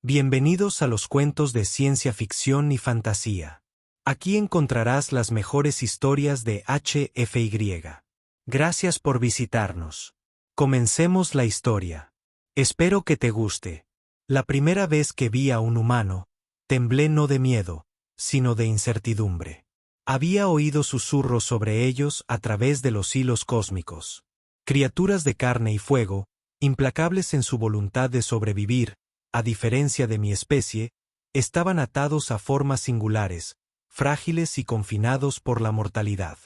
Bienvenidos a los cuentos de ciencia ficción y fantasía. Aquí encontrarás las mejores historias de HFY. Gracias por visitarnos. Comencemos la historia. Espero que te guste. La primera vez que vi a un humano, temblé no de miedo, sino de incertidumbre. Había oído susurros sobre ellos a través de los hilos cósmicos. Criaturas de carne y fuego, implacables en su voluntad de sobrevivir, a diferencia de mi especie, estaban atados a formas singulares, frágiles y confinados por la mortalidad.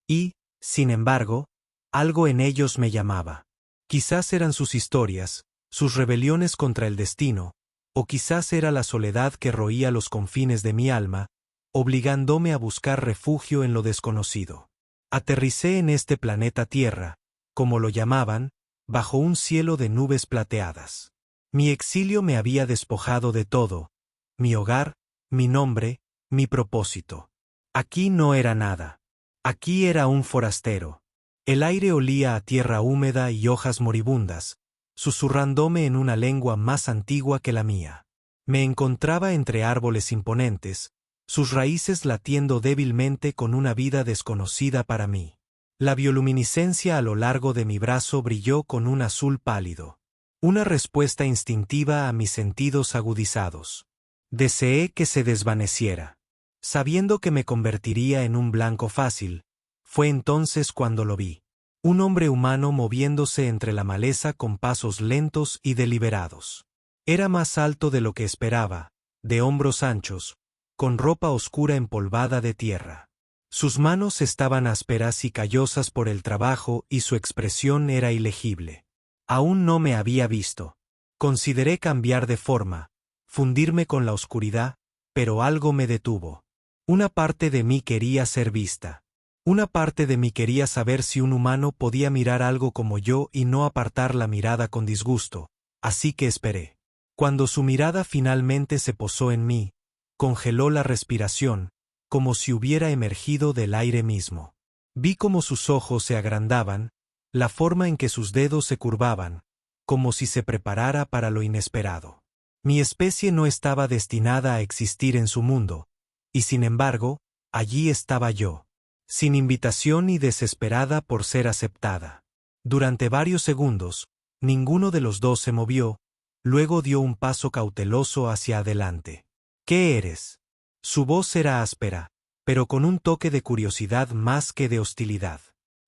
Y, sin embargo, algo en ellos me llamaba. Quizás eran sus historias, sus rebeliones contra el destino, o quizás era la soledad que roía los confines de mi alma, obligándome a buscar refugio en lo desconocido. Aterricé en este planeta Tierra, como lo llamaban, bajo un cielo de nubes plateadas. Mi exilio me había despojado de todo, mi hogar, mi nombre, mi propósito. Aquí no era nada. Aquí era un forastero. El aire olía a tierra húmeda y hojas moribundas, susurrándome en una lengua más antigua que la mía. Me encontraba entre árboles imponentes, sus raíces latiendo débilmente con una vida desconocida para mí. La bioluminiscencia a lo largo de mi brazo brilló con un azul pálido. Una respuesta instintiva a mis sentidos agudizados. Deseé que se desvaneciera. Sabiendo que me convertiría en un blanco fácil, fue entonces cuando lo vi. Un hombre humano moviéndose entre la maleza con pasos lentos y deliberados. Era más alto de lo que esperaba, de hombros anchos, con ropa oscura empolvada de tierra. Sus manos estaban ásperas y callosas por el trabajo y su expresión era ilegible. Aún no me había visto. Consideré cambiar de forma, fundirme con la oscuridad, pero algo me detuvo. Una parte de mí quería ser vista. Una parte de mí quería saber si un humano podía mirar algo como yo y no apartar la mirada con disgusto, así que esperé. Cuando su mirada finalmente se posó en mí, congeló la respiración, como si hubiera emergido del aire mismo. Vi cómo sus ojos se agrandaban, la forma en que sus dedos se curvaban, como si se preparara para lo inesperado. Mi especie no estaba destinada a existir en su mundo, y sin embargo, allí estaba yo, sin invitación y desesperada por ser aceptada. Durante varios segundos, ninguno de los dos se movió, luego dio un paso cauteloso hacia adelante. ¿Qué eres? Su voz era áspera, pero con un toque de curiosidad más que de hostilidad.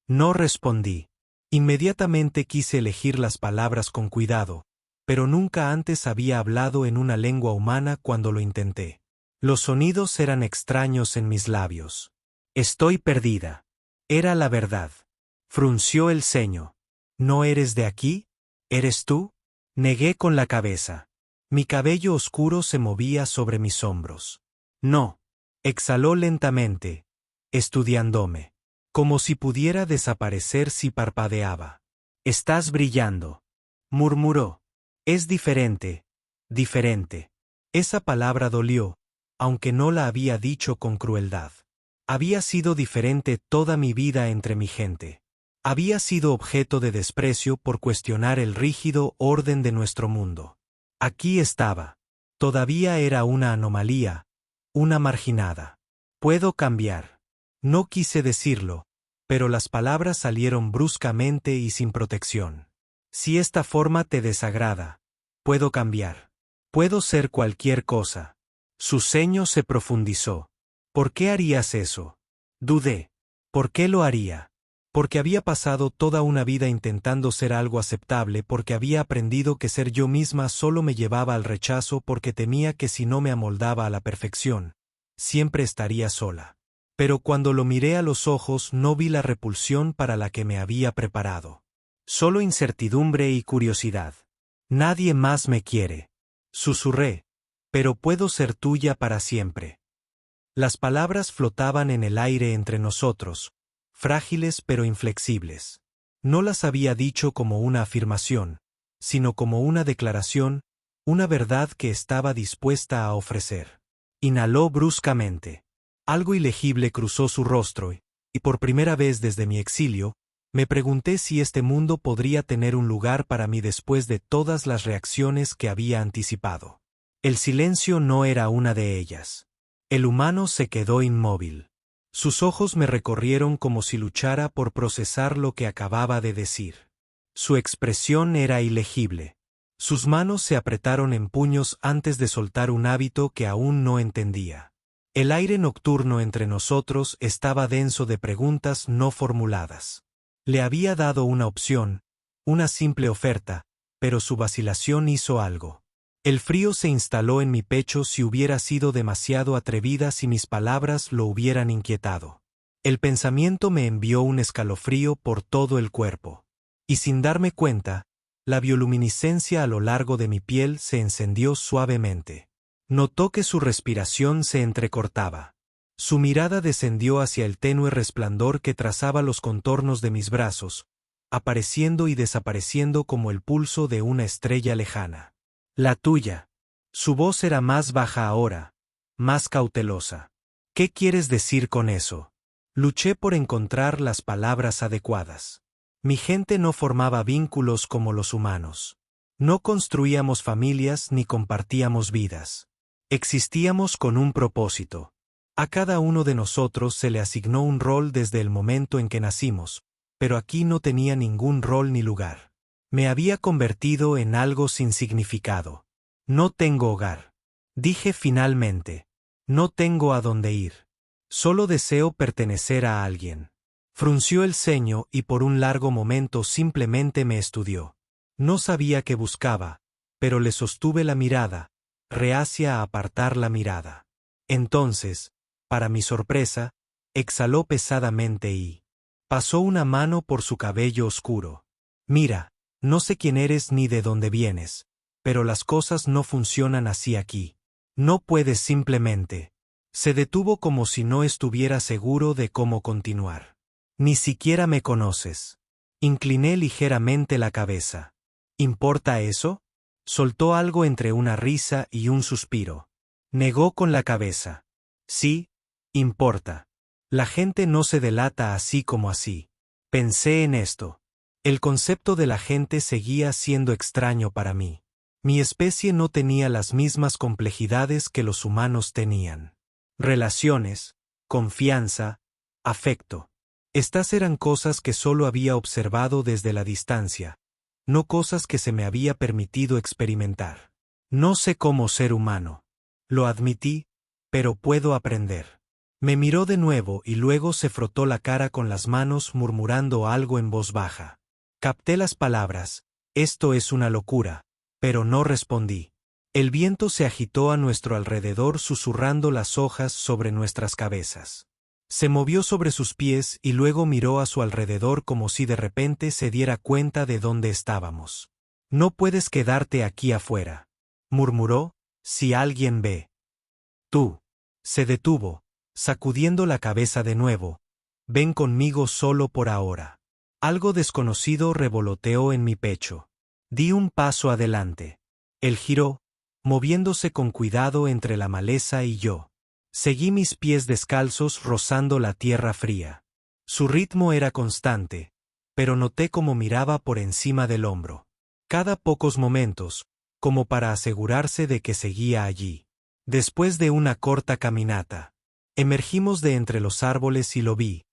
No respondí. Inmediatamente quise elegir las palabras con cuidado, pero nunca antes había hablado en una lengua humana cuando lo intenté. Los sonidos eran extraños en mis labios. Estoy perdida. Era la verdad. Frunció el ceño. ¿No eres de aquí? ¿Eres tú? Negué con la cabeza. Mi cabello oscuro se movía sobre mis hombros. No. Exhaló lentamente, estudiándome. Como si pudiera desaparecer si parpadeaba. Estás brillando, murmuró. Es diferente, diferente. Esa palabra dolió, aunque no la había dicho con crueldad. Había sido diferente toda mi vida entre mi gente. Había sido objeto de desprecio por cuestionar el rígido orden de nuestro mundo. Aquí estaba. Todavía era una anomalía, una marginada. Puedo cambiar. No quise decirlo, pero las palabras salieron bruscamente y sin protección. Si esta forma te desagrada, puedo cambiar. Puedo ser cualquier cosa. Su ceño se profundizó. ¿Por qué harías eso? Dudé. ¿Por qué lo haría? Porque había pasado toda una vida intentando ser algo aceptable, porque había aprendido que ser yo misma solo me llevaba al rechazo, porque temía que si no me amoldaba a la perfección, siempre estaría sola. Pero cuando lo miré a los ojos no vi la repulsión para la que me había preparado. Solo incertidumbre y curiosidad. Nadie más me quiere. Susurré. Pero puedo ser tuya para siempre. Las palabras flotaban en el aire entre nosotros, frágiles pero inflexibles. No las había dicho como una afirmación, sino como una declaración, una verdad que estaba dispuesta a ofrecer. Inhaló bruscamente. Algo ilegible cruzó su rostro y por primera vez desde mi exilio, me pregunté si este mundo podría tener un lugar para mí después de todas las reacciones que había anticipado. El silencio no era una de ellas. El humano se quedó inmóvil. Sus ojos me recorrieron como si luchara por procesar lo que acababa de decir. Su expresión era ilegible. Sus manos se apretaron en puños antes de soltar un hábito que aún no entendía. El aire nocturno entre nosotros estaba denso de preguntas no formuladas. Le había dado una opción, una simple oferta, pero su vacilación hizo algo. El frío se instaló en mi pecho si hubiera sido demasiado atrevida si mis palabras lo hubieran inquietado. El pensamiento me envió un escalofrío por todo el cuerpo. Y sin darme cuenta, la bioluminiscencia a lo largo de mi piel se encendió suavemente. Notó que su respiración se entrecortaba. Su mirada descendió hacia el tenue resplandor que trazaba los contornos de mis brazos, apareciendo y desapareciendo como el pulso de una estrella lejana. La tuya. Su voz era más baja ahora, más cautelosa. ¿Qué quieres decir con eso? Luché por encontrar las palabras adecuadas. Mi gente no formaba vínculos como los humanos. No construíamos familias ni compartíamos vidas. Existíamos con un propósito. A cada uno de nosotros se le asignó un rol desde el momento en que nacimos, pero aquí no tenía ningún rol ni lugar. Me había convertido en algo sin significado. No tengo hogar. Dije finalmente. No tengo a dónde ir. Solo deseo pertenecer a alguien. Frunció el ceño y por un largo momento simplemente me estudió. No sabía qué buscaba, pero le sostuve la mirada, reacia a apartar la mirada. Entonces, para mi sorpresa, exhaló pesadamente y pasó una mano por su cabello oscuro. Mira, no sé quién eres ni de dónde vienes, pero las cosas no funcionan así aquí. No puedes simplemente. Se detuvo como si no estuviera seguro de cómo continuar. Ni siquiera me conoces. Incliné ligeramente la cabeza. ¿Importa eso? Soltó algo entre una risa y un suspiro. Negó con la cabeza. Sí, importa. La gente no se delata así como así. Pensé en esto. El concepto de la gente seguía siendo extraño para mí. Mi especie no tenía las mismas complejidades que los humanos tenían. Relaciones, confianza, afecto. Estas eran cosas que solo había observado desde la distancia, no cosas que se me había permitido experimentar. No sé cómo ser humano. Lo admití, pero puedo aprender. Me miró de nuevo y luego se frotó la cara con las manos murmurando algo en voz baja. Capté las palabras, esto es una locura, pero no respondí. El viento se agitó a nuestro alrededor susurrando las hojas sobre nuestras cabezas. Se movió sobre sus pies y luego miró a su alrededor como si de repente se diera cuenta de dónde estábamos. No puedes quedarte aquí afuera, murmuró, si alguien ve. Tú. Se detuvo, sacudiendo la cabeza de nuevo. Ven conmigo solo por ahora. Algo desconocido revoloteó en mi pecho. Di un paso adelante. Él giró, moviéndose con cuidado entre la maleza y yo. Seguí mis pies descalzos rozando la tierra fría. Su ritmo era constante, pero noté cómo miraba por encima del hombro. Cada pocos momentos, como para asegurarse de que seguía allí. Después de una corta caminata, emergimos de entre los árboles y lo vi.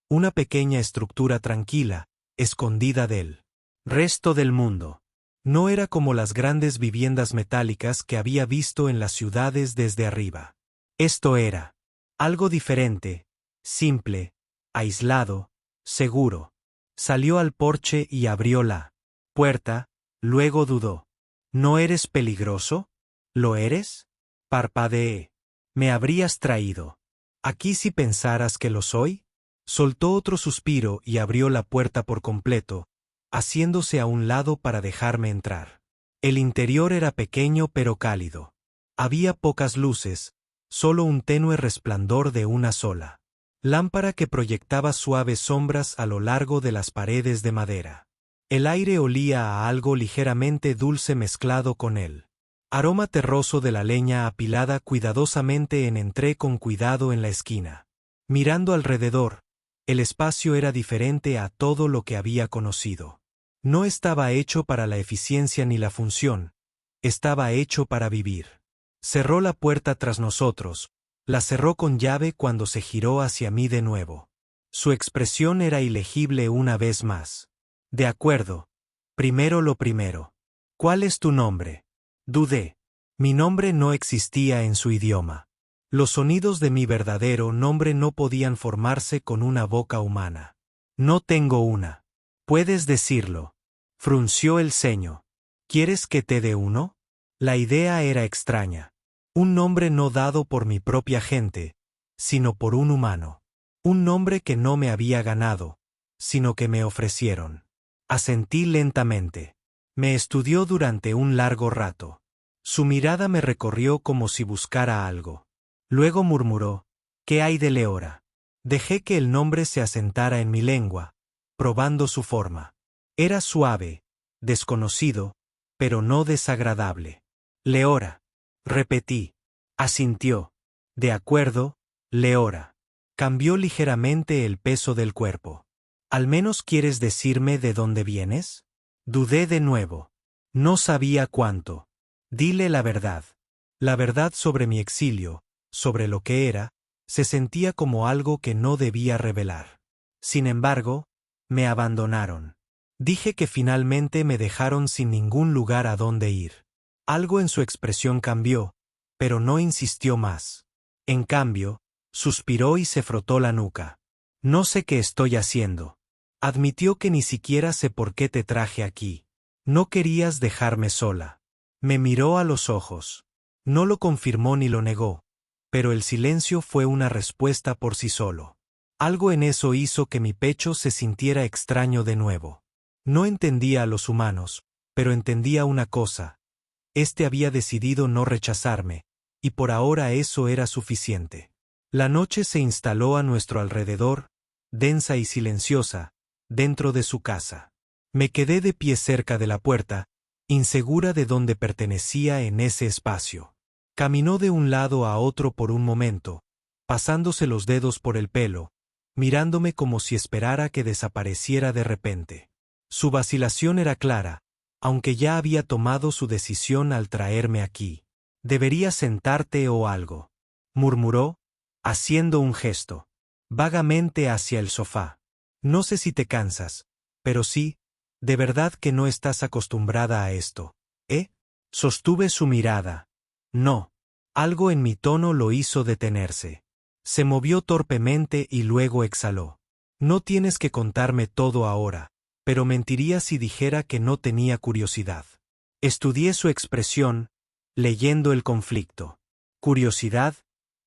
Una pequeña estructura tranquila, escondida del resto del mundo. No era como las grandes viviendas metálicas que había visto en las ciudades desde arriba. Esto era algo diferente, simple, aislado, seguro. Salió al porche y abrió la puerta, luego dudó. ¿No eres peligroso? ¿Lo eres? Parpadeé. Me habrías traído aquí si pensaras que lo soy. Soltó otro suspiro y abrió la puerta por completo, haciéndose a un lado para dejarme entrar. El interior era pequeño pero cálido. Había pocas luces, solo un tenue resplandor de una sola lámpara que proyectaba suaves sombras a lo largo de las paredes de madera. El aire olía a algo ligeramente dulce mezclado con el aroma terroso de la leña apilada cuidadosamente. Entré con cuidado en la esquina. Mirando alrededor, el espacio era diferente a todo lo que había conocido. No estaba hecho para la eficiencia ni la función, estaba hecho para vivir. Cerró la puerta tras nosotros, la cerró con llave cuando se giró hacia mí de nuevo. Su expresión era ilegible una vez más. De acuerdo. Primero lo primero. ¿Cuál es tu nombre? Dudé. Mi nombre no existía en su idioma. Los sonidos de mi verdadero nombre no podían formarse con una boca humana. No tengo una. Puedes decirlo. Frunció el ceño. ¿Quieres que te dé uno? La idea era extraña. Un nombre no dado por mi propia gente, sino por un humano. Un nombre que no me había ganado, sino que me ofrecieron. Asentí lentamente. Me estudió durante un largo rato. Su mirada me recorrió como si buscara algo. Luego murmuró, ¿qué hay de Leora? Dejé que el nombre se asentara en mi lengua, probando su forma. Era suave, desconocido, pero no desagradable. Leora. Repetí. Asintió. De acuerdo, Leora. Cambió ligeramente el peso del cuerpo. ¿Al menos quieres decirme de dónde vienes? Dudé de nuevo. No sabía cuánto. Dile la verdad. La verdad sobre mi exilio, sobre lo que era, se sentía como algo que no debía revelar. Sin embargo, me abandonaron. Dije que finalmente me dejaron sin ningún lugar a dónde ir. Algo en su expresión cambió, pero no insistió más. En cambio, suspiró y se frotó la nuca. No sé qué estoy haciendo. Admitió que ni siquiera sé por qué te traje aquí. No querías dejarme sola. Me miró a los ojos. No lo confirmó ni lo negó, pero el silencio fue una respuesta por sí solo. Algo en eso hizo que mi pecho se sintiera extraño de nuevo. No entendía a los humanos, pero entendía una cosa. Este había decidido no rechazarme, y por ahora eso era suficiente. La noche se instaló a nuestro alrededor, densa y silenciosa, dentro de su casa. Me quedé de pie cerca de la puerta, insegura de dónde pertenecía en ese espacio. Caminó de un lado a otro por un momento, pasándose los dedos por el pelo, mirándome como si esperara que desapareciera de repente. Su vacilación era clara, aunque ya había tomado su decisión al traerme aquí. «Deberías sentarte o algo», murmuró, haciendo un gesto, vagamente hacia el sofá. «No sé si te cansas, pero sí, de verdad que no estás acostumbrada a esto, ¿eh?» Sostuve su mirada. No. Algo en mi tono lo hizo detenerse. Se movió torpemente y luego exhaló. «No tienes que contarme todo ahora, pero mentiría si dijera que no tenía curiosidad». Estudié su expresión, leyendo el conflicto. Curiosidad,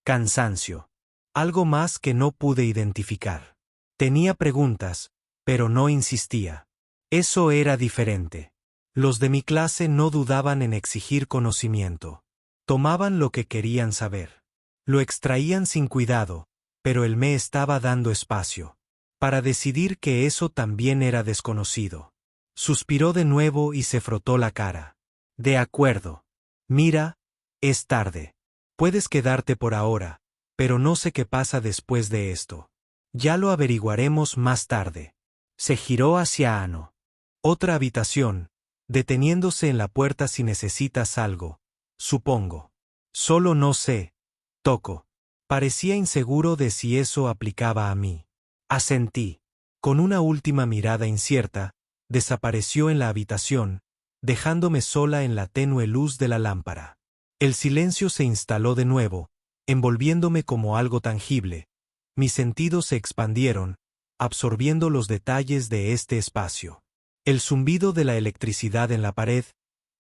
cansancio. Algo más que no pude identificar. Tenía preguntas, pero no insistía. Eso era diferente. Los de mi clase no dudaban en exigir conocimiento. Tomaban lo que querían saber. Lo extraían sin cuidado, pero él me estaba dando espacio para decidir que eso también era desconocido. Suspiró de nuevo y se frotó la cara. «De acuerdo. Mira, es tarde. Puedes quedarte por ahora, pero no sé qué pasa después de esto. Ya lo averiguaremos más tarde». Se giró hacia Ano. «Otra habitación», deteniéndose en la puerta. «Si necesitas algo, supongo». «Solo no sé». Toco. Parecía inseguro de si eso aplicaba a mí. Asentí. Con una última mirada incierta, desapareció en la habitación, dejándome sola en la tenue luz de la lámpara. El silencio se instaló de nuevo, envolviéndome como algo tangible. Mis sentidos se expandieron, absorbiendo los detalles de este espacio. El zumbido de la electricidad en la pared,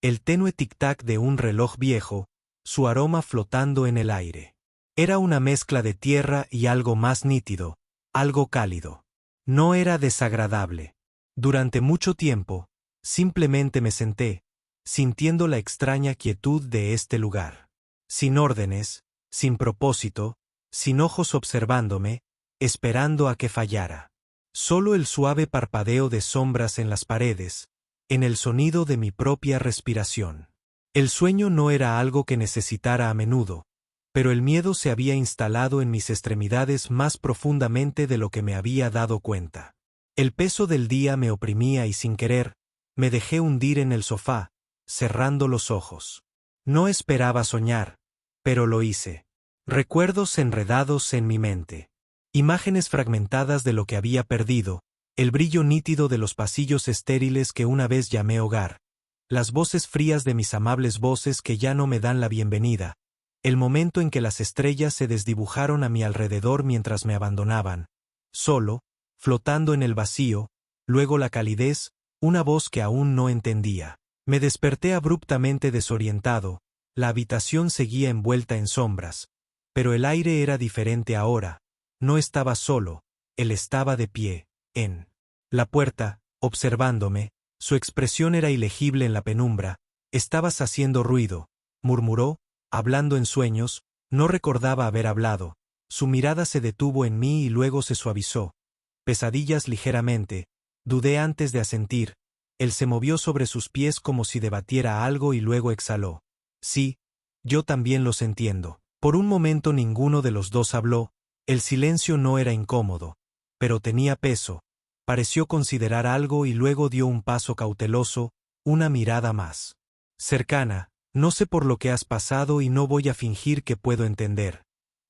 el tenue tic-tac de un reloj viejo, su aroma flotando en el aire. Era una mezcla de tierra y algo más nítido, algo cálido. No era desagradable. Durante mucho tiempo, simplemente me senté, sintiendo la extraña quietud de este lugar. Sin órdenes, sin propósito, sin ojos observándome, esperando a que fallara. Solo el suave parpadeo de sombras en las paredes, en el sonido de mi propia respiración. El sueño no era algo que necesitara a menudo, pero el miedo se había instalado en mis extremidades más profundamente de lo que me había dado cuenta. El peso del día me oprimía y sin querer, me dejé hundir en el sofá, cerrando los ojos. No esperaba soñar, Pero lo hice. Recuerdos enredados en mi mente. Imágenes fragmentadas de lo que había perdido, el brillo nítido de los pasillos estériles que una vez llamé hogar, las voces frías de mis amables voces que ya no me dan la bienvenida, el momento en que las estrellas se desdibujaron a mi alrededor mientras me abandonaban, solo, flotando en el vacío, luego la calidez, una voz que aún no entendía. Me desperté abruptamente desorientado, la habitación seguía envuelta en sombras, pero el aire era diferente ahora, no estaba solo, él estaba de pie, en la puerta, observándome, su expresión era ilegible en la penumbra, estabas haciendo ruido, murmuró, hablando en sueños, no recordaba haber hablado, su mirada se detuvo en mí y luego se suavizó, pesadillas ligeramente, dudé antes de asentir, él se movió sobre sus pies como si debatiera algo y luego exhaló. Sí, yo también los entiendo. Por un momento ninguno de los dos habló, el silencio no era incómodo, pero tenía peso, pareció considerar algo y luego dio un paso cauteloso, una mirada más cercana, no sé por lo que has pasado y no voy a fingir que puedo entender.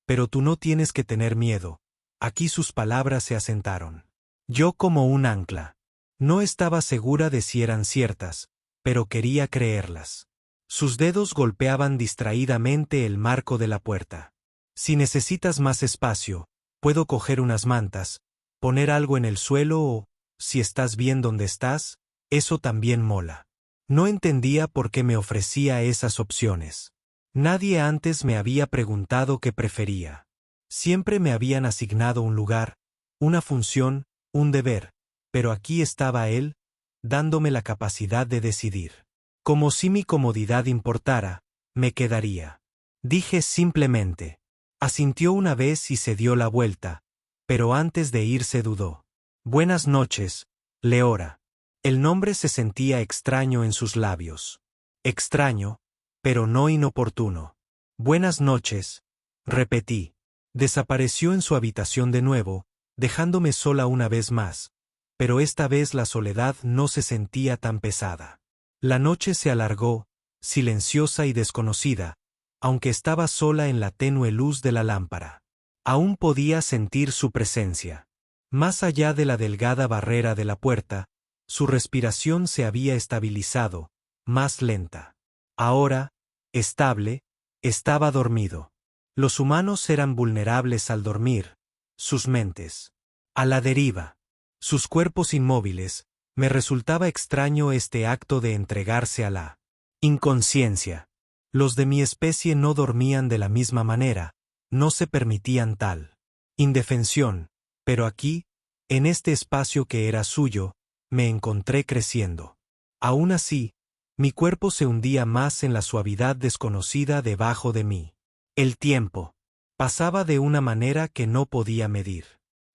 Pero tú no tienes que tener miedo. Aquí sus palabras se asentaron. Yo como un ancla. No estaba segura de si eran ciertas, pero quería creerlas. Sus dedos golpeaban distraídamente el marco de la puerta. Si necesitas más espacio, puedo coger unas mantas, poner algo en el suelo o, si estás bien donde estás, eso también mola. No entendía por qué me ofrecía esas opciones. Nadie antes me había preguntado qué prefería. Siempre me habían asignado un lugar, una función, un deber, pero aquí estaba él, dándome la capacidad de decidir. Como si mi comodidad importara, me quedaría. Dije simplemente. Asintió una vez y se dio la vuelta, pero antes de irse dudó. Buenas noches, Leora. El nombre se sentía extraño en sus labios. Extraño, pero no inoportuno. Buenas noches, repetí. Desapareció en su habitación de nuevo, dejándome sola una vez más, pero esta vez la soledad no se sentía tan pesada. La noche se alargó, silenciosa y desconocida, aunque estaba sola en la tenue luz de la lámpara. Aún podía sentir su presencia. Más allá de la delgada barrera de la puerta, su respiración se había estabilizado, más lenta. Ahora, estable, estaba dormido. Los humanos eran vulnerables al dormir, sus mentes a la deriva, sus cuerpos inmóviles. Me resultaba extraño este acto de entregarse a la inconsciencia. Los de mi especie no dormían de la misma manera, no se permitían tal indefensión, pero aquí, en este espacio que era suyo, me encontré creciendo. Aún así, mi cuerpo se hundía más en la suavidad desconocida debajo de mí. El tiempo pasaba de una manera que no podía medir.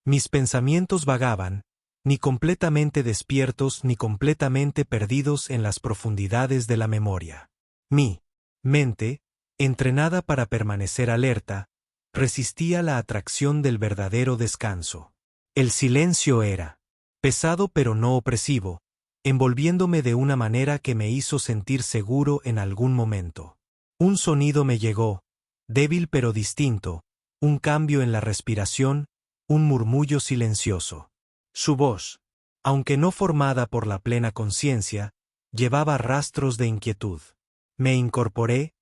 Mis pensamientos vagaban, ni completamente despiertos ni completamente perdidos en las profundidades de la memoria. Mi mente, entrenada para permanecer alerta, resistía la atracción del verdadero descanso. El silencio era pesado pero no opresivo, envolviéndome de una manera que me hizo sentir seguro en algún momento. Un sonido me llegó, débil pero distinto, un cambio en la respiración, un murmullo silencioso. Su voz, aunque no formada por la plena conciencia, llevaba rastros de inquietud. Me incorporé,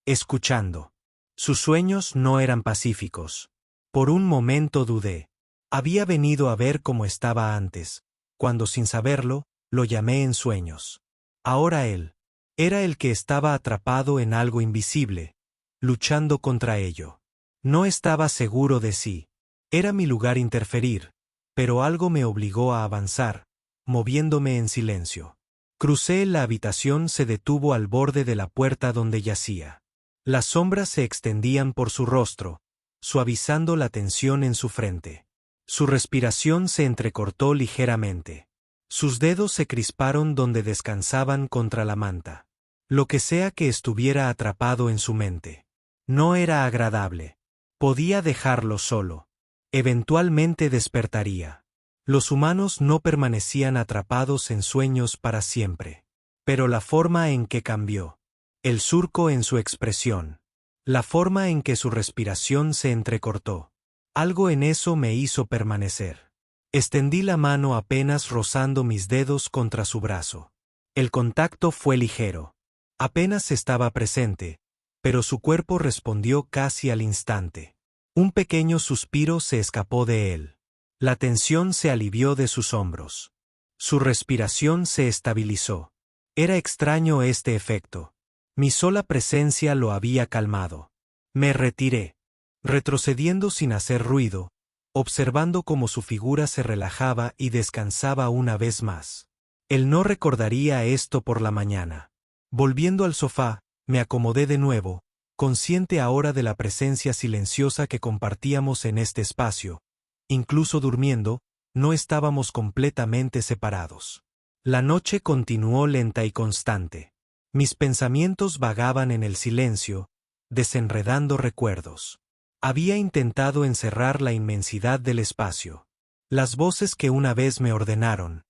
escuchando. Sus sueños no eran pacíficos. Por un momento dudé. Había venido a ver cómo estaba antes, cuando sin saberlo, lo llamé en sueños. Ahora él era el que estaba atrapado en algo invisible, luchando contra ello. No estaba seguro de sí. Era mi lugar interferir, pero algo me obligó a avanzar, moviéndome en silencio. Crucé la habitación, se detuvo al borde de la puerta donde yacía. Las sombras se extendían por su rostro, suavizando la tensión en su frente. Su respiración se entrecortó ligeramente. Sus dedos se crisparon donde descansaban contra la manta. Lo que sea que estuviera atrapado en su mente. No era agradable. Podía dejarlo solo. Eventualmente despertaría. Los humanos no permanecían atrapados en sueños para siempre. Pero la forma en que cambió. El surco en su expresión. la forma en que su respiración se entrecortó. Algo en eso me hizo permanecer. Extendí la mano apenas rozando mis dedos contra su brazo. El contacto fue ligero. Apenas estaba presente, pero su cuerpo respondió casi al instante. Un pequeño suspiro se escapó de él. La tensión se alivió de sus hombros. Su respiración se estabilizó. Era extraño este efecto. Mi sola presencia lo había calmado. Me retiré, retrocediendo sin hacer ruido, observando cómo su figura se relajaba y descansaba una vez más. Él no recordaría esto por la mañana. Volviendo al sofá, me acomodé de nuevo, consciente ahora de la presencia silenciosa que compartíamos en este espacio. Incluso durmiendo, no estábamos completamente separados. La noche continuó lenta y constante. Mis pensamientos vagaban en el silencio, desenredando recuerdos. Había intentado encerrar la inmensidad del espacio. Las voces que una vez me ordenaron.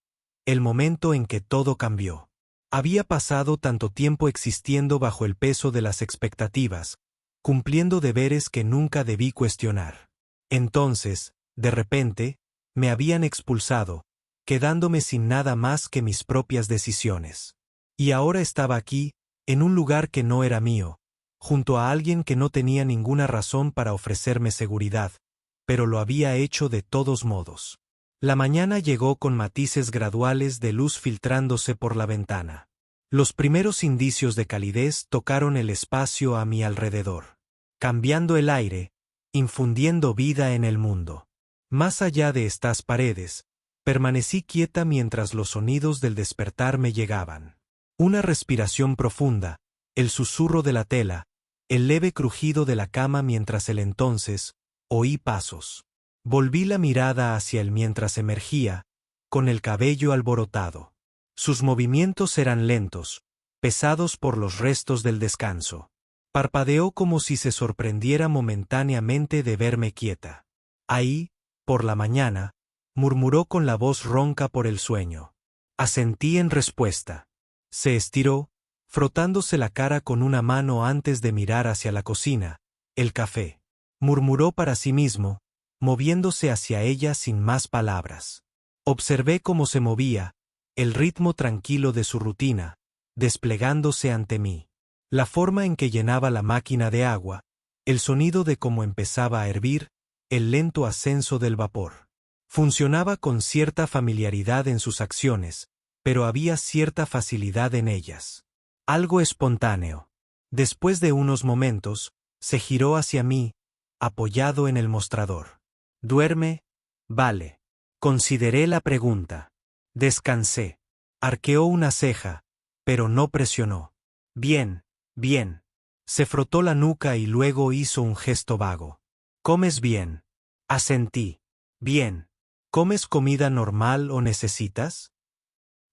El momento en que todo cambió. Había pasado tanto tiempo existiendo bajo el peso de las expectativas, cumpliendo deberes que nunca debí cuestionar. Entonces, de repente, me habían expulsado, quedándome sin nada más que mis propias decisiones. Y ahora estaba aquí, en un lugar que no era mío, junto a alguien que no tenía ninguna razón para ofrecerme seguridad, pero lo había hecho de todos modos. La mañana llegó con matices graduales de luz filtrándose por la ventana. Los primeros indicios de calidez tocaron el espacio a mi alrededor, cambiando el aire, infundiendo vida en el mundo. Más allá de estas paredes, permanecí quieta mientras los sonidos del despertar me llegaban. Una respiración profunda, el susurro de la tela, el leve crujido de la cama mientras entonces oí pasos. Volví la mirada hacia él mientras emergía, con el cabello alborotado. Sus movimientos eran lentos, pesados por los restos del descanso. Parpadeó como si se sorprendiera momentáneamente de verme quieta. Ahí, por la mañana, murmuró con la voz ronca por el sueño. Asentí en respuesta. Se estiró, frotándose la cara con una mano antes de mirar hacia la cocina. El café. Murmuró para sí mismo, moviéndose hacia ella sin más palabras. Observé cómo se movía, el ritmo tranquilo de su rutina, desplegándose ante mí. La forma en que llenaba la máquina de agua, el sonido de cómo empezaba a hervir, el lento ascenso del vapor. Funcionaba con cierta familiaridad en sus acciones, pero había cierta facilidad en ellas. Algo espontáneo. Después de unos momentos, se giró hacia mí, apoyado en el mostrador. ¿Duerme? Vale. Consideré la pregunta. Descansé. Arqueó una ceja, pero no presionó. Bien, bien. Se frotó la nuca y luego hizo un gesto vago. ¿Comes bien? Asentí. Bien. ¿Comes comida normal o necesitas?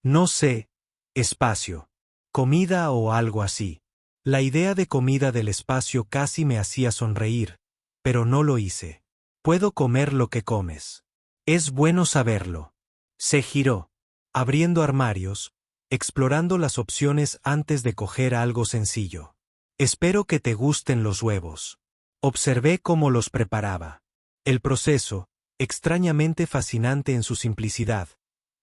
No sé. Espacio. Comida o algo así. La idea de comida del espacio casi me hacía sonreír, pero no lo hice. Puedo comer lo que comes. Es bueno saberlo. Se giró, abriendo armarios, explorando las opciones antes de coger algo sencillo. Espero que te gusten los huevos. Observé cómo los preparaba. El proceso, extrañamente fascinante en su simplicidad,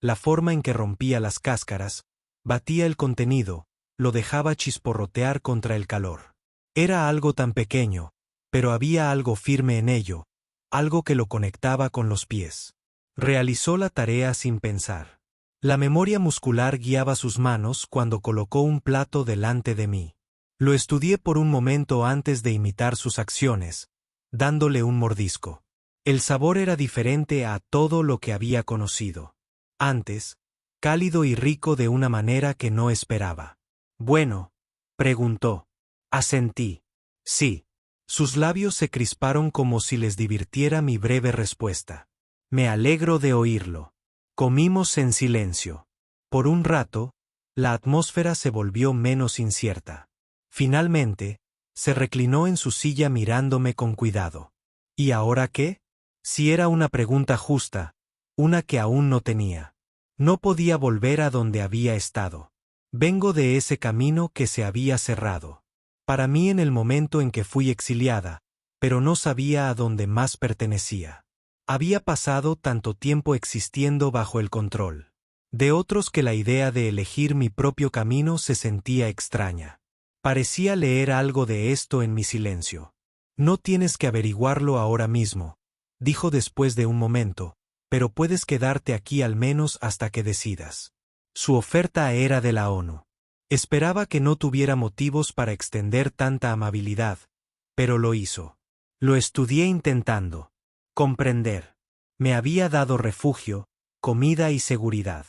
la forma en que rompía las cáscaras, batía el contenido, lo dejaba chisporrotear contra el calor. Era algo tan pequeño, pero había algo firme en ello, algo que lo conectaba con los pies. Realizó la tarea sin pensar. La memoria muscular guiaba sus manos cuando colocó un plato delante de mí. Lo estudié por un momento antes de imitar sus acciones, dándole un mordisco. El sabor era diferente a todo lo que había conocido. Antes, cálido y rico de una manera que no esperaba. «Bueno», preguntó. Asentí. «Sí». Sus labios se crisparon como si les divirtiera mi breve respuesta. «Me alegro de oírlo». Comimos en silencio. Por un rato, la atmósfera se volvió menos incierta. Finalmente, se reclinó en su silla mirándome con cuidado. ¿Y ahora qué? Si era una pregunta justa, una que aún no tenía. No podía volver a donde había estado. Vengo de ese camino que se había cerrado. para mí en el momento en que fui exiliada, pero no sabía a dónde más pertenecía. Había pasado tanto tiempo existiendo bajo el control de otros que la idea de elegir mi propio camino se sentía extraña. Parecía leer algo de esto en mi silencio. No tienes que averiguarlo ahora mismo, dijo después de un momento, pero puedes quedarte aquí al menos hasta que decidas. Su oferta era de la ONU. Esperaba que no tuviera motivos para extender tanta amabilidad, pero lo hizo. Lo estudié intentando comprender. Me había dado refugio, comida y seguridad.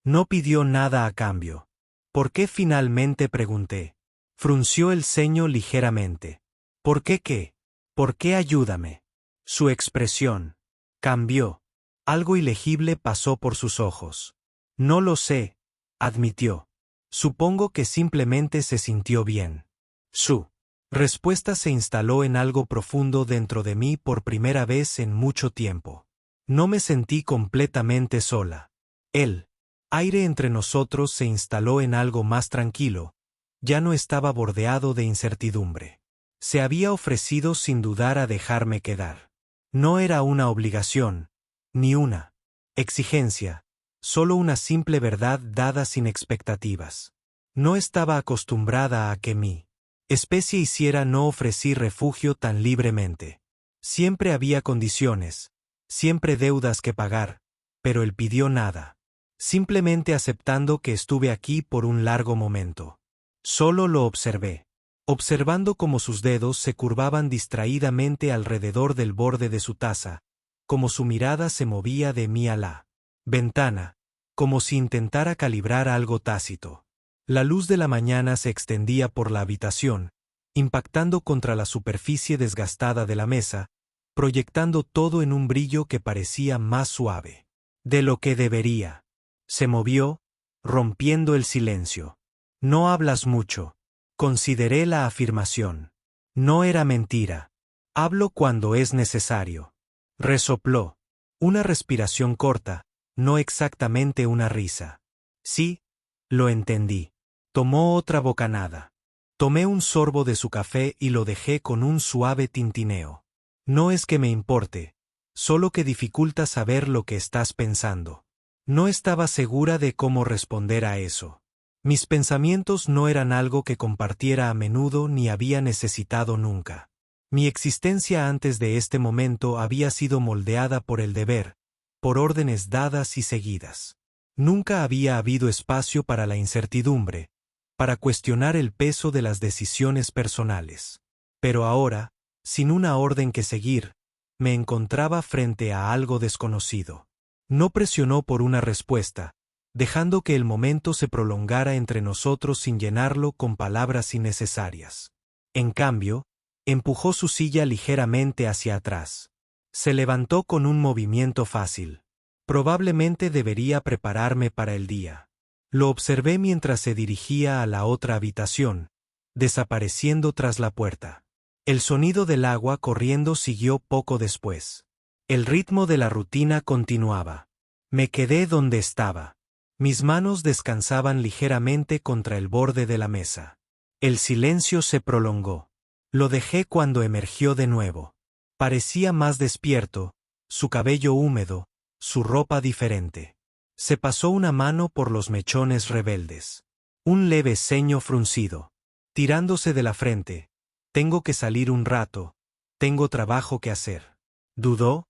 No pidió nada a cambio. ¿Por qué finalmente pregunté? Frunció el ceño ligeramente. ¿Por qué qué? ¿Por qué ayúdame? Su expresión cambió. Algo ilegible pasó por sus ojos. No lo sé, admitió. Supongo que simplemente se sintió bien. Su respuesta se instaló en algo profundo dentro de mí por primera vez en mucho tiempo. No me sentí completamente sola. El aire entre nosotros se instaló en algo más tranquilo. Ya no estaba bordeado de incertidumbre. Se había ofrecido sin dudar a dejarme quedar. No era una obligación, ni una exigencia, solo una simple verdad dada sin expectativas. No estaba acostumbrada a que mi especie hiciera no ofrecí refugio tan libremente. Siempre había condiciones, siempre deudas que pagar, pero él pidió nada. Simplemente aceptando que estuve aquí por un largo momento. Solo lo observé. Observando cómo sus dedos se curvaban distraídamente alrededor del borde de su taza, como su mirada se movía de mí a la ventana, como si intentara calibrar algo tácito. La luz de la mañana se extendía por la habitación, impactando contra la superficie desgastada de la mesa, proyectando todo en un brillo que parecía más suave de lo que debería. Se movió, rompiendo el silencio. No hablas mucho. Consideré la afirmación. No era mentira. Hablo cuando es necesario. Resopló. Una respiración corta, no exactamente una risa. Sí, lo entendí. Tomó otra bocanada. Tomé un sorbo de su café y lo dejé con un suave tintineo. No es que me importe, solo que dificulta saber lo que estás pensando. No estaba segura de cómo responder a eso. Mis pensamientos no eran algo que compartiera a menudo ni había necesitado nunca. Mi existencia antes de este momento había sido moldeada por el deber, por órdenes dadas y seguidas. Nunca había habido espacio para la incertidumbre, para cuestionar el peso de las decisiones personales. Pero ahora, sin una orden que seguir, me encontraba frente a algo desconocido. No presionó por una respuesta, dejando que el momento se prolongara entre nosotros sin llenarlo con palabras innecesarias. En cambio, empujó su silla ligeramente hacia atrás. Se levantó con un movimiento fácil. Probablemente debería prepararme para el día. Lo observé mientras se dirigía a la otra habitación, desapareciendo tras la puerta. El sonido del agua corriendo siguió poco después. El ritmo de la rutina continuaba. Me quedé donde estaba. Mis manos descansaban ligeramente contra el borde de la mesa. El silencio se prolongó. Lo dejé cuando emergió de nuevo. Parecía más despierto, su cabello húmedo, su ropa diferente. Se pasó una mano por los mechones rebeldes. Un leve ceño fruncido. Tirándose de la frente. Tengo que salir un rato. Tengo trabajo que hacer. Dudó,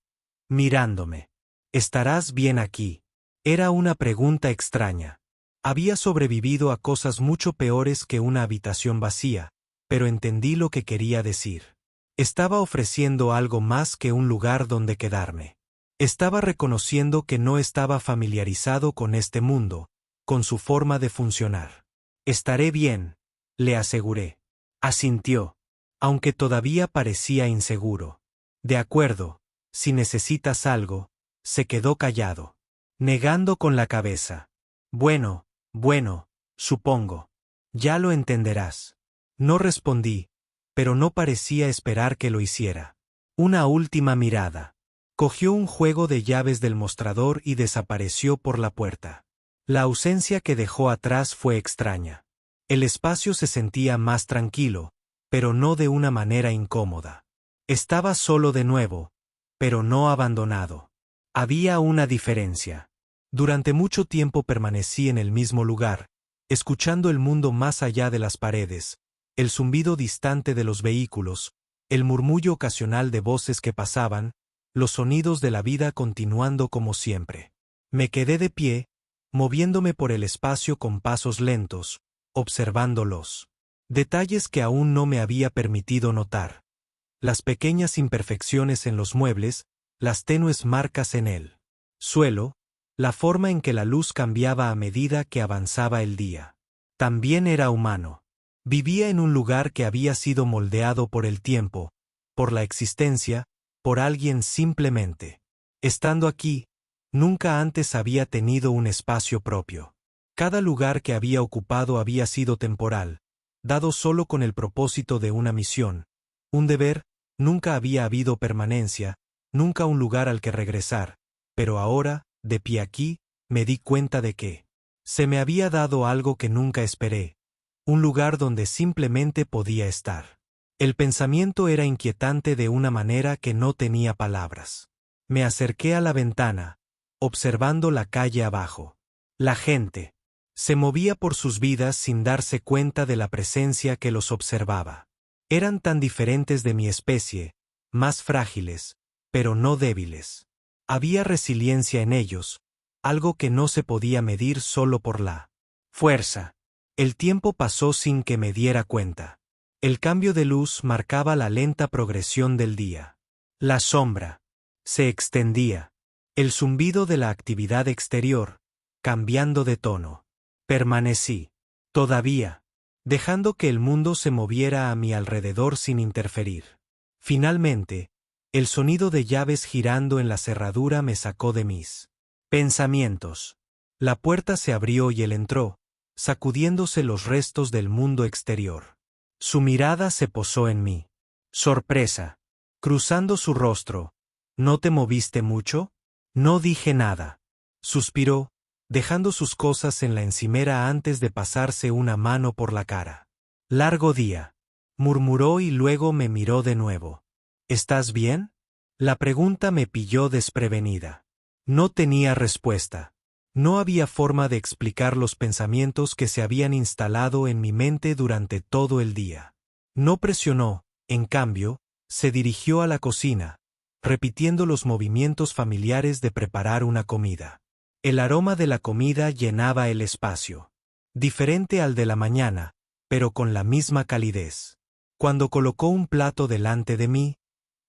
mirándome. ¿Estarás bien aquí? Era una pregunta extraña. Había sobrevivido a cosas mucho peores que una habitación vacía, pero entendí lo que quería decir. Estaba ofreciendo algo más que un lugar donde quedarme. Estaba reconociendo que no estaba familiarizado con este mundo, con su forma de funcionar. Estaré bien, le aseguré. Asintió, aunque todavía parecía inseguro. De acuerdo, si necesitas algo. Se quedó callado, negando con la cabeza. Bueno, supongo. Ya lo entenderás. No respondí, pero no parecía esperar que lo hiciera. Una última mirada. Cogió un juego de llaves del mostrador y desapareció por la puerta. La ausencia que dejó atrás fue extraña. El espacio se sentía más tranquilo, pero no de una manera incómoda. Estaba solo de nuevo, pero no abandonado. Había una diferencia. Durante mucho tiempo permanecí en el mismo lugar, escuchando el mundo más allá de las paredes, el zumbido distante de los vehículos, el murmullo ocasional de voces que pasaban, los sonidos de la vida continuando como siempre. Me quedé de pie, moviéndome por el espacio con pasos lentos, observando los detalles que aún no me había permitido notar. Las pequeñas imperfecciones en los muebles, las tenues marcas en el suelo, la forma en que la luz cambiaba a medida que avanzaba el día. También era humano. Vivía en un lugar que había sido moldeado por el tiempo, por la existencia, por alguien simplemente. Estando aquí, nunca antes había tenido un espacio propio. Cada lugar que había ocupado había sido temporal, dado solo con el propósito de una misión, un deber. Nunca había habido permanencia, nunca un lugar al que regresar, pero ahora, de pie aquí, me di cuenta de que se me había dado algo que nunca esperé, un lugar donde simplemente podía estar. El pensamiento era inquietante de una manera que no tenía palabras. Me acerqué a la ventana, observando la calle abajo. La gente se movía por sus vidas sin darse cuenta de la presencia que los observaba. Eran tan diferentes de mi especie, más frágiles, pero no débiles. Había resiliencia en ellos, algo que no se podía medir solo por la fuerza. El tiempo pasó sin que me diera cuenta. El cambio de luz marcaba la lenta progresión del día. La sombra se extendía. El zumbido de la actividad exterior, cambiando de tono. Permanecí. Todavía. Dejando que el mundo se moviera a mi alrededor sin interferir. Finalmente, el sonido de llaves girando en la cerradura me sacó de mis pensamientos. La puerta se abrió y él entró, sacudiéndose los restos del mundo exterior. Su mirada se posó en mí. Sorpresa. Cruzando su rostro. ¿No te moviste mucho? No dije nada. Suspiró, dejando sus cosas en la encimera antes de pasarse una mano por la cara. Largo día, murmuró y luego me miró de nuevo. ¿Estás bien? La pregunta me pilló desprevenida. No tenía respuesta. No había forma de explicar los pensamientos que se habían instalado en mi mente durante todo el día. No presionó, en cambio, se dirigió a la cocina, repitiendo los movimientos familiares de preparar una comida. El aroma de la comida llenaba el espacio. Diferente al de la mañana, pero con la misma calidez. Cuando colocó un plato delante de mí,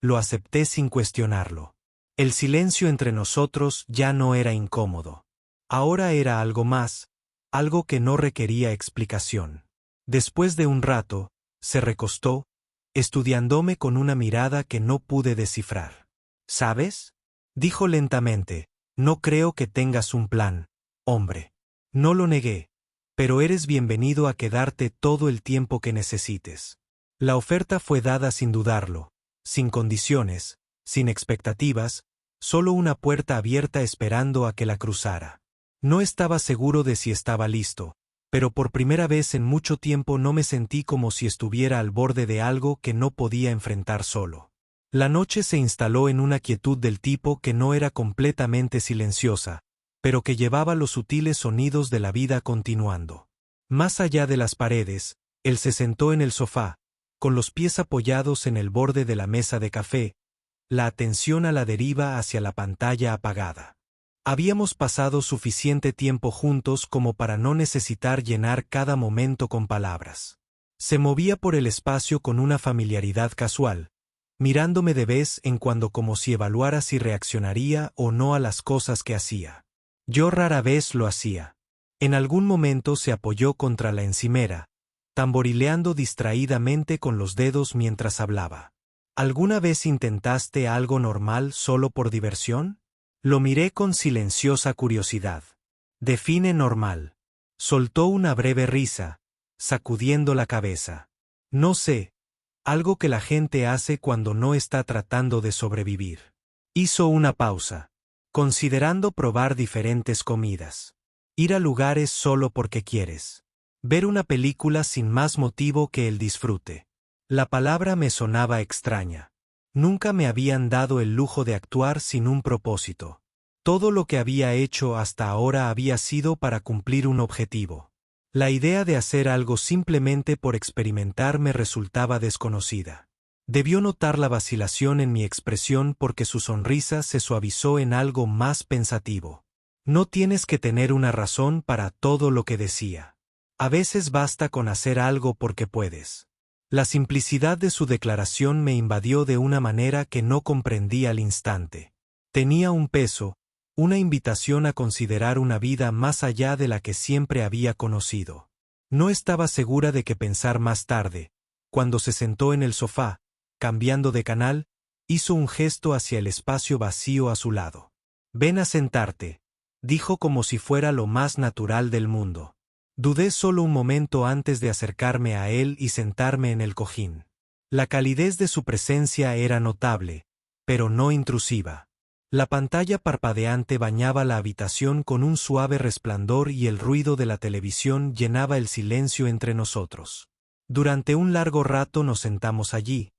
lo acepté sin cuestionarlo. El silencio entre nosotros ya no era incómodo. Ahora era algo más, algo que no requería explicación. Después de un rato, se recostó, estudiándome con una mirada que no pude descifrar. ¿Sabes? Dijo lentamente. No creo que tengas un plan, hombre. No lo negué, pero eres bienvenido a quedarte todo el tiempo que necesites. La oferta fue dada sin dudarlo, sin condiciones, sin expectativas, solo una puerta abierta esperando a que la cruzara. No estaba seguro de si estaba listo, pero por primera vez en mucho tiempo no me sentí como si estuviera al borde de algo que no podía enfrentar solo. La noche se instaló en una quietud del tipo que no era completamente silenciosa, pero que llevaba los sutiles sonidos de la vida continuando. Más allá de las paredes, él se sentó en el sofá, con los pies apoyados en el borde de la mesa de café, la atención a la deriva hacia la pantalla apagada. Habíamos pasado suficiente tiempo juntos como para no necesitar llenar cada momento con palabras. Se movía por el espacio con una familiaridad casual, mirándome de vez en cuando como si evaluara si reaccionaría o no a las cosas que hacía. Yo rara vez lo hacía. En algún momento se apoyó contra la encimera, tamborileando distraídamente con los dedos mientras hablaba. ¿Alguna vez intentaste algo normal solo por diversión? Lo miré con silenciosa curiosidad. Define normal. Soltó una breve risa, sacudiendo la cabeza. No sé. Algo que la gente hace cuando no está tratando de sobrevivir. Hizo una pausa, considerando probar diferentes comidas. Ir a lugares solo porque quieres. Ver una película sin más motivo que el disfrute. La palabra me sonaba extraña. Nunca me habían dado el lujo de actuar sin un propósito. Todo lo que había hecho hasta ahora había sido para cumplir un objetivo. La idea de hacer algo simplemente por experimentar me resultaba desconocida. Debió notar la vacilación en mi expresión porque su sonrisa se suavizó en algo más pensativo. No tienes que tener una razón para todo lo que decía. A veces basta con hacer algo porque puedes. La simplicidad de su declaración me invadió de una manera que no comprendí al instante. Tenía un peso, una invitación a considerar una vida más allá de la que siempre había conocido. No estaba segura de qué pensar más tarde. Cuando se sentó en el sofá, cambiando de canal, hizo un gesto hacia el espacio vacío a su lado. «Ven a sentarte», dijo como si fuera lo más natural del mundo. Dudé solo un momento antes de acercarme a él y sentarme en el cojín. La calidez de su presencia era notable, pero no intrusiva. La pantalla parpadeante bañaba la habitación con un suave resplandor y el ruido de la televisión llenaba el silencio entre nosotros. Durante un largo rato nos sentamos allí,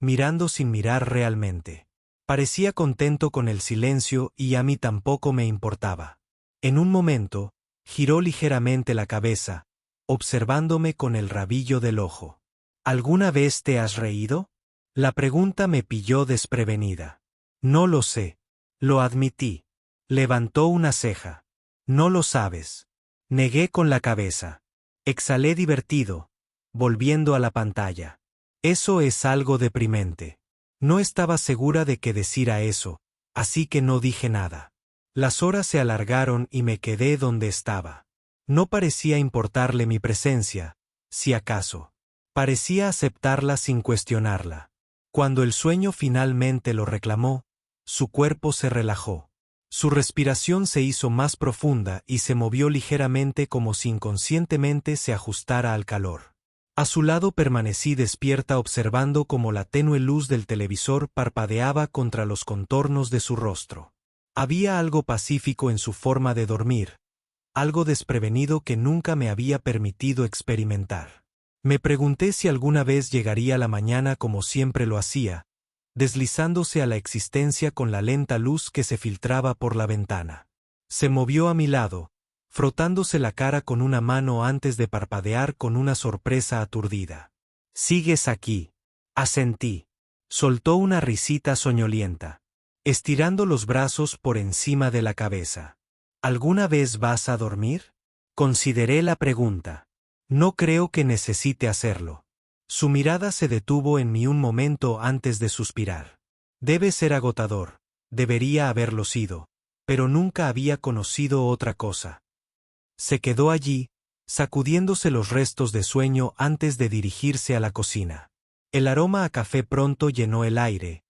mirando sin mirar realmente. Parecía contento con el silencio y a mí tampoco me importaba. En un momento, giró ligeramente la cabeza, observándome con el rabillo del ojo. ¿Alguna vez te has reído? La pregunta me pilló desprevenida. No lo sé. Lo admití. Levantó una ceja. No lo sabes. Negué con la cabeza. Exhalé divertido, volviendo a la pantalla. Eso es algo deprimente. No estaba segura de qué decir a eso, así que no dije nada. Las horas se alargaron y me quedé donde estaba. No parecía importarle mi presencia, si acaso. Parecía aceptarla sin cuestionarla. Cuando el sueño finalmente lo reclamó, su cuerpo se relajó. Su respiración se hizo más profunda y se movió ligeramente como si inconscientemente se ajustara al calor. A su lado permanecí despierta observando cómo la tenue luz del televisor parpadeaba contra los contornos de su rostro. Había algo pacífico en su forma de dormir, algo desprevenido que nunca me había permitido experimentar. Me pregunté si alguna vez llegaría la mañana como siempre lo hacía, deslizándose a la existencia con la lenta luz que se filtraba por la ventana. Se movió a mi lado, frotándose la cara con una mano antes de parpadear con una sorpresa aturdida. «¿Sigues aquí?» Asentí. Soltó una risita soñolienta, estirando los brazos por encima de la cabeza. ¿Alguna vez vas a dormir? Consideré la pregunta. No creo que necesite hacerlo. Su mirada se detuvo en mí un momento antes de suspirar. Debe ser agotador, debería haberlo sido, pero nunca había conocido otra cosa. Se quedó allí, sacudiéndose los restos de sueño antes de dirigirse a la cocina. El aroma a café pronto llenó el aire,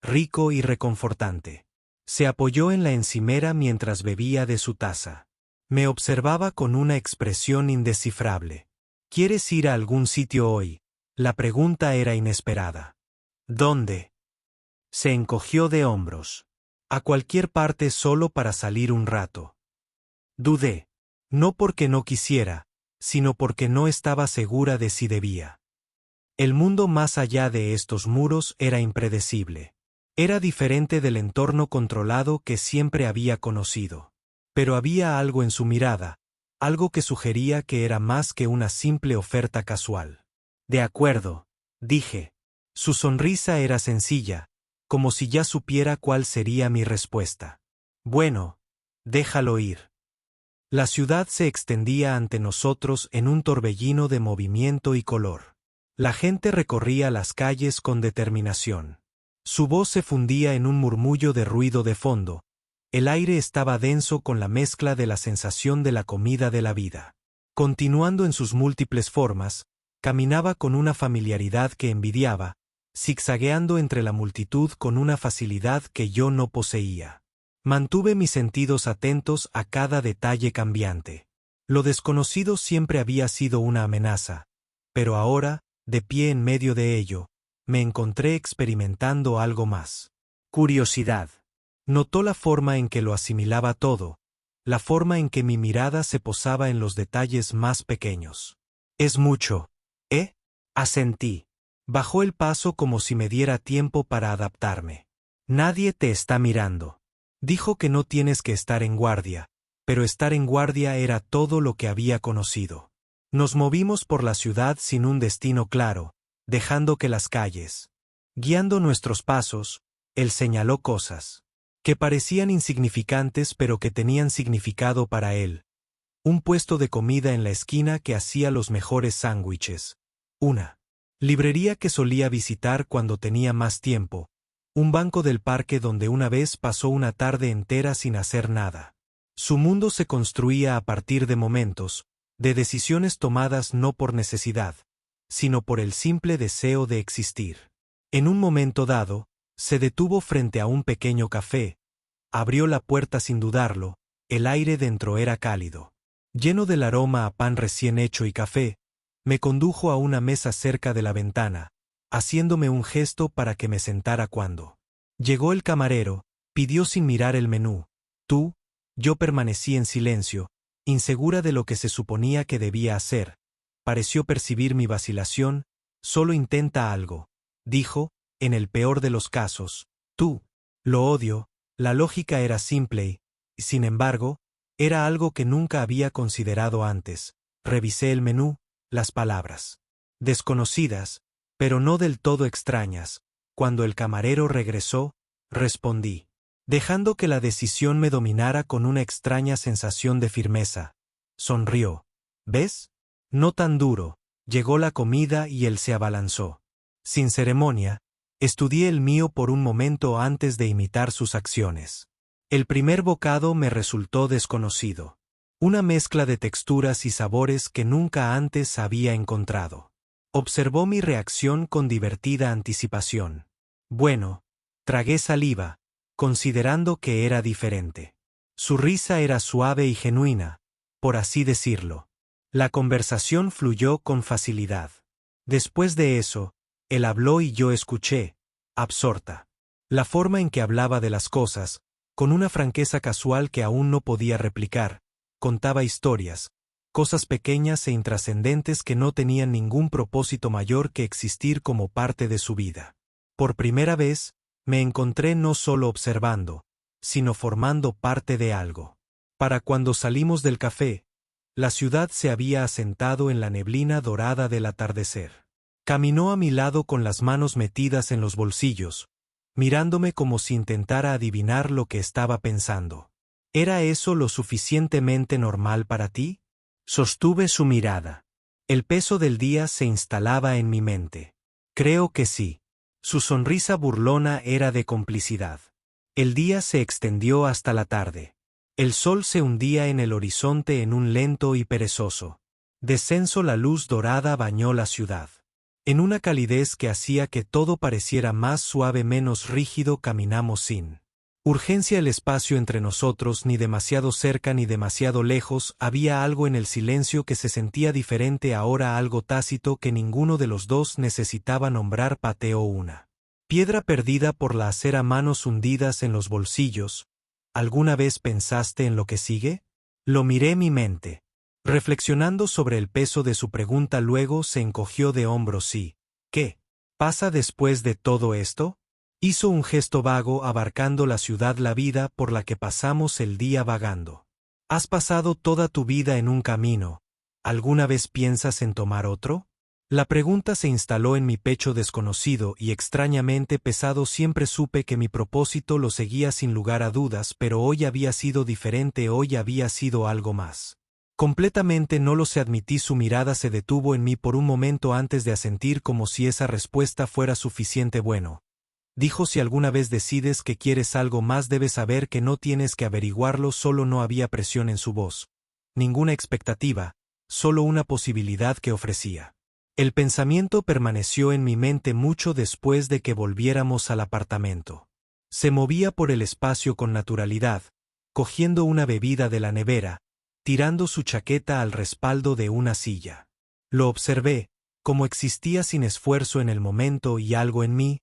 rico y reconfortante. Se apoyó en la encimera mientras bebía de su taza. Me observaba con una expresión indescifrable. ¿Quieres ir a algún sitio hoy? La pregunta era inesperada. ¿Dónde? Se encogió de hombros. A cualquier parte solo para salir un rato. Dudé. No porque no quisiera, sino porque no estaba segura de si debía. El mundo más allá de estos muros era impredecible. Era diferente del entorno controlado que siempre había conocido. Pero había algo en su mirada, algo que sugería que era más que una simple oferta casual. De acuerdo, dije. Su sonrisa era sencilla, como si ya supiera cuál sería mi respuesta. Bueno, déjalo ir. La ciudad se extendía ante nosotros en un torbellino de movimiento y color. La gente recorría las calles con determinación. Su voz se fundía en un murmullo de ruido de fondo. El aire estaba denso con la mezcla de la sensación de la comida de la vida. Continuando en sus múltiples formas, caminaba con una familiaridad que envidiaba, zigzagueando entre la multitud con una facilidad que yo no poseía. Mantuve mis sentidos atentos a cada detalle cambiante. Lo desconocido siempre había sido una amenaza, pero ahora, de pie en medio de ello, me encontré experimentando algo más. Curiosidad. Notó la forma en que lo asimilaba todo, la forma en que mi mirada se posaba en los detalles más pequeños. «Es mucho, ¿eh?» Asentí. Bajó el paso como si me diera tiempo para adaptarme. Nadie te está mirando. Dijo que no tienes que estar en guardia, pero estar en guardia era todo lo que había conocido. Nos movimos por la ciudad sin un destino claro, dejando que las calles. Guiando nuestros pasos, él señaló cosas que parecían insignificantes pero que tenían significado para él. Un puesto de comida en la esquina que hacía los mejores sándwiches. Una librería que solía visitar cuando tenía más tiempo. Un banco del parque donde una vez pasó una tarde entera sin hacer nada. Su mundo se construía a partir de momentos, de decisiones tomadas no por necesidad, sino por el simple deseo de existir. En un momento dado, se detuvo frente a un pequeño café, abrió la puerta sin dudarlo, el aire dentro era cálido. Lleno del aroma a pan recién hecho y café, me condujo a una mesa cerca de la ventana, haciéndome un gesto para que me sentara cuando llegó el camarero, pidió sin mirar el menú. Yo permanecí en silencio, insegura de lo que se suponía que debía hacer. Pareció percibir mi vacilación. Solo intenta algo, dijo, en el peor de los casos. Lo odio. La lógica era simple y, sin embargo, era algo que nunca había considerado antes. Revisé el menú, las palabras desconocidas, pero no del todo extrañas. Cuando el camarero regresó, respondí, dejando que la decisión me dominara con una extraña sensación de firmeza. Sonrió. ¿Ves? No tan duro. Llegó la comida y él se abalanzó. Sin ceremonia, estudié el mío por un momento antes de imitar sus acciones. El primer bocado me resultó desconocido. Una mezcla de texturas y sabores que nunca antes había encontrado. Observó mi reacción con divertida anticipación. Bueno, tragué saliva, considerando que era diferente. Su risa era suave y genuina, por así decirlo. La conversación fluyó con facilidad. Después de eso, él habló y yo escuché, absorta. La forma en que hablaba de las cosas, con una franqueza casual que aún no podía replicar, contaba historias, cosas pequeñas e intrascendentes que no tenían ningún propósito mayor que existir como parte de su vida. Por primera vez, me encontré no solo observando, sino formando parte de algo. Para cuando salimos del café, la ciudad se había asentado en la neblina dorada del atardecer. Caminó a mi lado con las manos metidas en los bolsillos, mirándome como si intentara adivinar lo que estaba pensando. ¿Era eso lo suficientemente normal para ti? Sostuve su mirada. El peso del día se instalaba en mi mente. Creo que sí. Su sonrisa burlona era de complicidad. El día se extendió hasta la tarde. El sol se hundía en el horizonte en un lento y perezoso descenso. La luz dorada bañó la ciudad. En una calidez que hacía que todo pareciera más suave, menos rígido. Caminamos sin urgencia el espacio entre nosotros, ni demasiado cerca ni demasiado lejos. Había algo en el silencio que se sentía diferente ahora, algo tácito que ninguno de los dos necesitaba nombrar. Pateó una piedra perdida por la acera, manos hundidas en los bolsillos. ¿Alguna vez pensaste en lo que sigue? Lo miré mi mente. Reflexionando sobre el peso de su pregunta, luego se encogió de hombros. Sí. ¿Qué pasa después de todo esto? Hizo un gesto vago, abarcando la ciudad, la vida por la que pasamos el día vagando. Has pasado toda tu vida en un camino. ¿Alguna vez piensas en tomar otro? La pregunta se instaló en mi pecho desconocido y extrañamente pesado. Siempre supe que mi propósito lo seguía sin lugar a dudas, pero hoy había sido diferente, hoy había sido algo más. Completamente no lo sé, admití. Su mirada se detuvo en mí por un momento antes de asentir, como si esa respuesta fuera suficiente. Bueno, dijo, si alguna vez decides que quieres algo más, debes saber que no tienes que averiguarlo. Solo no había presión en su voz. Ninguna expectativa, solo una posibilidad que ofrecía. El pensamiento permaneció en mi mente mucho después de que volviéramos al apartamento. Se movía por el espacio con naturalidad, cogiendo una bebida de la nevera, tirando su chaqueta al respaldo de una silla. Lo observé, como existía sin esfuerzo en el momento, y algo en mí,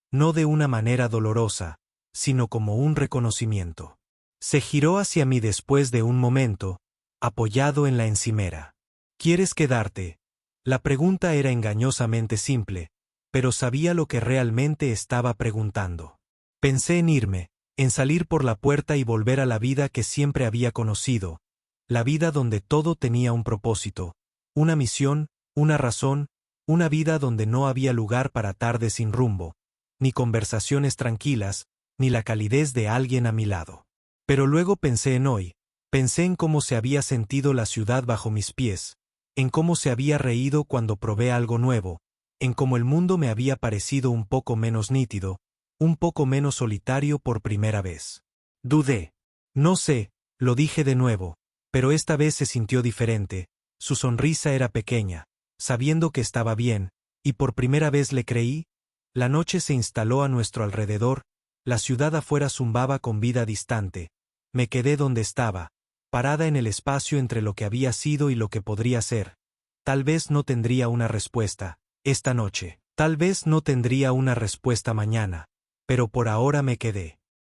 no de una manera dolorosa, sino como un reconocimiento. Se giró hacia mí después de un momento, apoyado en la encimera. ¿Quieres quedarte? La pregunta era engañosamente simple, pero sabía lo que realmente estaba preguntando. Pensé en irme, en salir por la puerta y volver a la vida que siempre había conocido, la vida donde todo tenía un propósito, una misión, una razón, una vida donde no había lugar para tardes sin rumbo, ni conversaciones tranquilas, ni la calidez de alguien a mi lado. Pero luego pensé en hoy, pensé en cómo se había sentido la ciudad bajo mis pies, en cómo se había reído cuando probé algo nuevo, en cómo el mundo me había parecido un poco menos nítido, un poco menos solitario por primera vez. Dudé. No sé, lo dije de nuevo, pero esta vez se sintió diferente, su sonrisa era pequeña, sabiendo que estaba bien, y por primera vez le creí. La noche se instaló a nuestro alrededor, la ciudad afuera zumbaba con vida distante. Me quedé donde estaba, parada en el espacio entre lo que había sido y lo que podría ser. Tal vez no tendría una respuesta, esta noche. Tal vez no tendría una respuesta mañana. Pero por ahora me quedé.